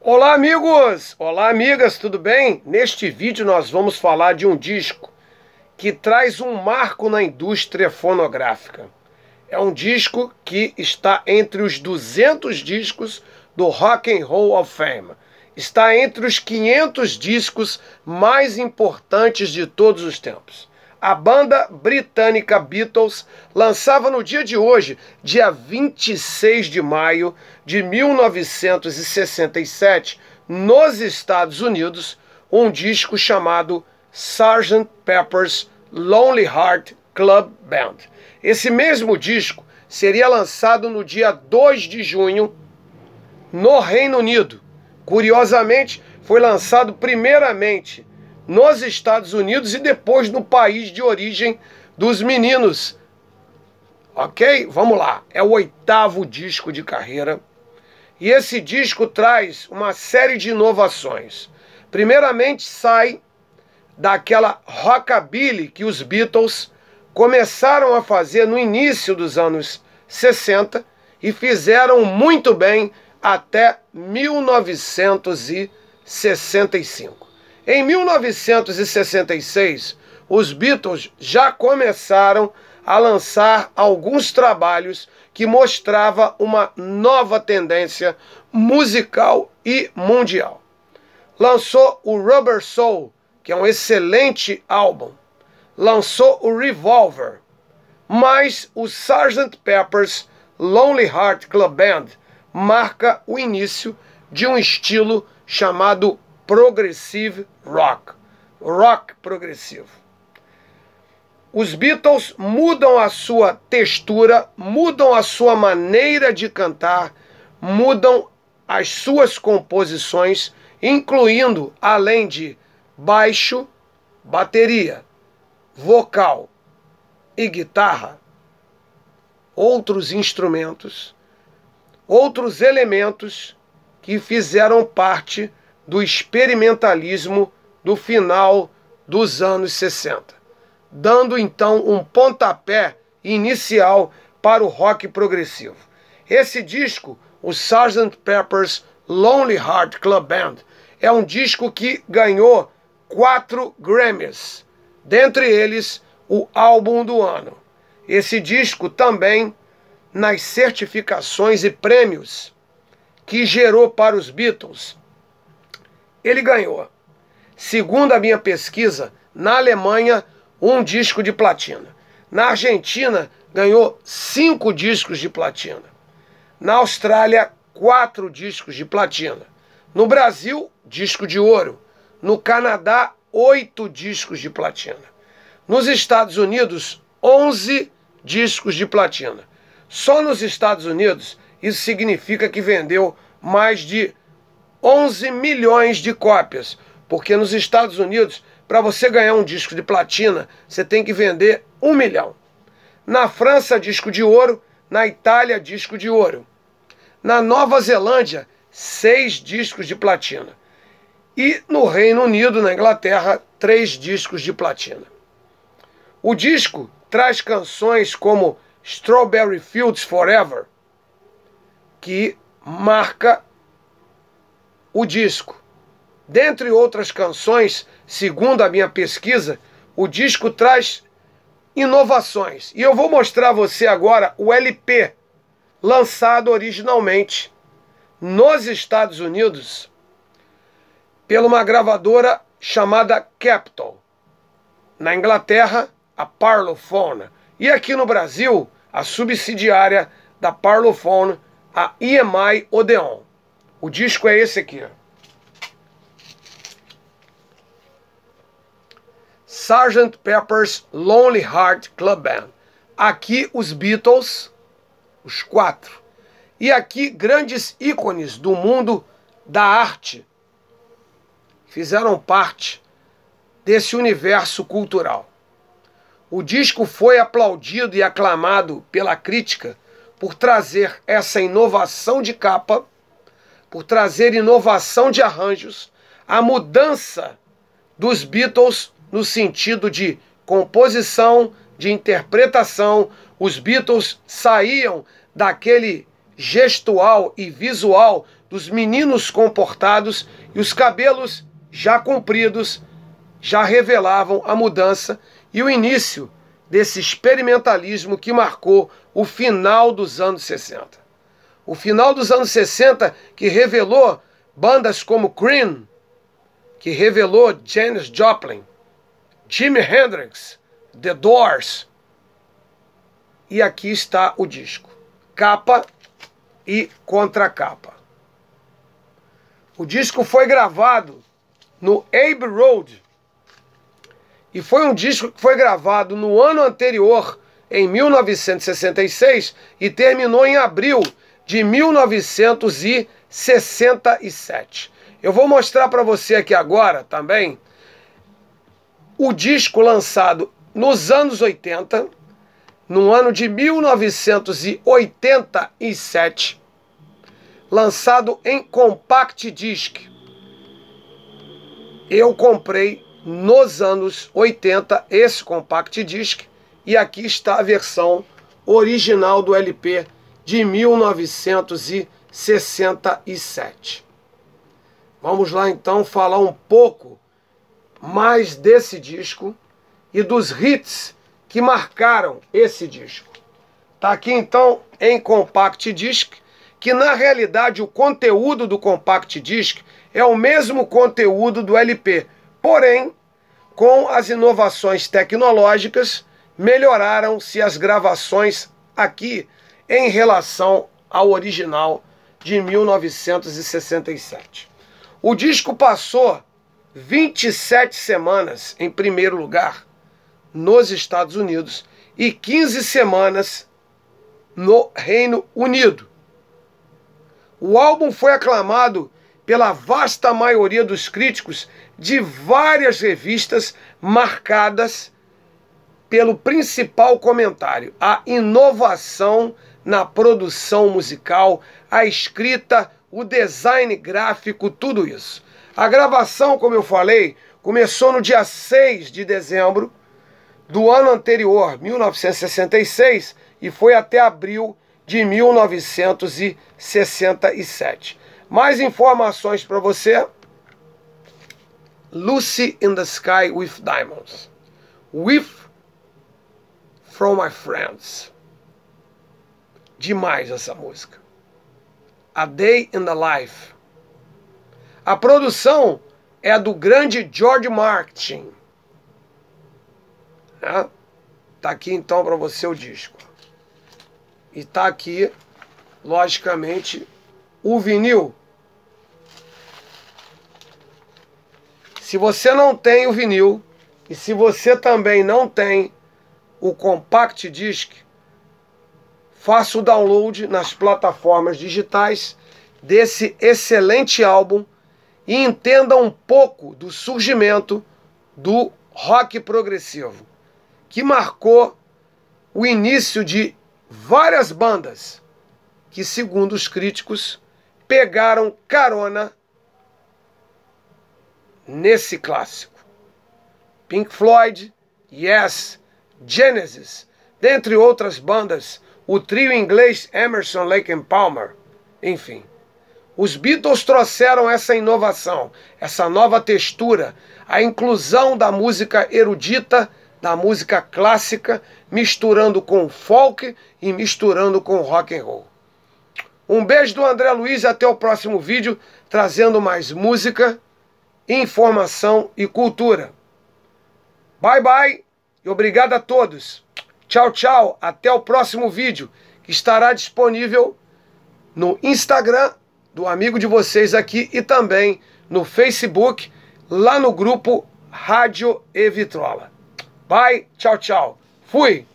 Olá amigos, olá amigas, tudo bem? Neste vídeo nós vamos falar de um disco que traz um marco na indústria fonográfica. É um disco que está entre os 200 discos do Rock and Roll of Fame. Está entre os 500 discos mais importantes de todos os tempos. A banda britânica Beatles lançava no dia de hoje, dia 26 de maio de 1967, nos Estados Unidos, um disco chamado Sgt. Pepper's Lonely Hearts Club Band. Esse mesmo disco seria lançado no dia 2 de junho no Reino Unido. Curiosamente, foi lançado primeiramente nos Estados Unidos e depois no país de origem dos meninos. Ok? Vamos lá. É o 8º disco de carreira. E esse disco traz uma série de inovações. Primeiramente, sai daquela rockabilly que os Beatles começaram a fazer no início dos anos 60 e fizeram muito bem até 1965. Em 1966, os Beatles já começaram a lançar alguns trabalhos que mostravam uma nova tendência musical e mundial. Lançou o Rubber Soul, que é um excelente álbum. Lançou o Revolver, mas o Sgt. Pepper's Lonely Hearts Club Band marca o início de um estilo chamado Progressive Rock, rock progressivo. Os Beatles mudam a sua textura, mudam a sua maneira de cantar, mudam as suas composições, incluindo, além de baixo, bateria, vocal e guitarra, outros instrumentos, outros elementos que fizeram parte do experimentalismo do final dos anos 60, dando então um pontapé inicial para o rock progressivo. Esse disco, o Sgt. Pepper's Lonely Hearts Club Band, é um disco que ganhou 4 Grammys, dentre eles o álbum do ano. Esse disco também, nas certificações e prêmios que gerou para os Beatles, ele ganhou, segundo a minha pesquisa, na Alemanha, um disco de platina. Na Argentina, ganhou 5 discos de platina. Na Austrália, 4 discos de platina. No Brasil, disco de ouro. No Canadá, 8 discos de platina. Nos Estados Unidos, 11 discos de platina. Só nos Estados Unidos, isso significa que vendeu mais de 11 milhões de cópias, porque nos Estados Unidos, para você ganhar um disco de platina, você tem que vender 1 milhão. Na França, disco de ouro. Na Itália, disco de ouro. Na Nova Zelândia, 6 discos de platina. E no Reino Unido, na Inglaterra, 3 discos de platina. O disco traz canções como Strawberry Fields Forever, que marca o disco. Dentre outras canções, segundo a minha pesquisa, o disco traz inovações. E eu vou mostrar a você agora o LP, lançado originalmente nos Estados Unidos pela uma gravadora chamada Capitol. Na Inglaterra, a Parlophone. E aqui no Brasil, a subsidiária da Parlophone, a EMI Odeon. O disco é esse aqui. Sgt. Pepper's Lonely Hearts Club Band. Aqui os Beatles, os 4. E aqui grandes ícones do mundo da arte fizeram parte desse universo cultural. O disco foi aplaudido e aclamado pela crítica por trazer essa inovação de capa, por trazer inovação de arranjos, a mudança dos Beatles no sentido de composição, de interpretação. Os Beatles saíam daquele gestual e visual dos meninos comportados, e os cabelos já compridos já revelavam a mudança e o início desse experimentalismo que marcou o final dos anos 60. O final dos anos 60 que revelou bandas como Cream, que revelou Janis Joplin, Jimi Hendrix, The Doors. E aqui está o disco. Capa e contracapa. O disco foi gravado no Abbey Road e foi um disco que foi gravado no ano anterior, em 1966, e terminou em abril de 1967. Eu vou mostrar para você aqui agora também o disco lançado nos anos 80, no ano de 1987, lançado em compact disc. Eu comprei nos anos 80 esse compact disc e aqui está a versão original do LP de 1967. Vamos lá então falar um pouco mais desse disco e dos hits que marcaram esse disco. Tá aqui então em compact disc, que na realidade o conteúdo do compact disc é o mesmo conteúdo do LP, porém, com as inovações tecnológicas, melhoraram-se as gravações aqui em relação ao original de 1967. O disco passou 27 semanas em primeiro lugar nos Estados Unidos e 15 semanas no Reino Unido. O álbum foi aclamado pela vasta maioria dos críticos de várias revistas, marcadas pelo principal comentário: a inovação na produção musical, a escrita, o design gráfico, tudo isso. A gravação, como eu falei, começou no dia 6 de dezembro do ano anterior, 1966, e foi até abril de 1967. Mais informações para você. Lucy in the Sky with Diamonds. With From My Friends. Demais essa música. A Day in the Life. A produção é do grande George Martin. Tá aqui então para você o disco. E tá aqui, logicamente, o vinil. Se você não tem o vinil e se você também não tem o compact disc, faça o download nas plataformas digitais desse excelente álbum e entenda um pouco do surgimento do rock progressivo, que marcou o início de várias bandas que, segundo os críticos, pegaram carona nesse clássico. Pink Floyd, Yes, Genesis, dentre outras bandas, o trio inglês Emerson, Lake and Palmer, enfim. Os Beatles trouxeram essa inovação, essa nova textura, a inclusão da música erudita, da música clássica, misturando com folk e misturando com rock and roll. Um beijo do André Luiz e até o próximo vídeo, trazendo mais música, informação e cultura. Bye, bye e obrigado a todos. Tchau, tchau. Até o próximo vídeo, que estará disponível no Instagram do amigo de vocês aqui e também no Facebook, lá no grupo Rádio e Vitrola. Bye, tchau, tchau. Fui!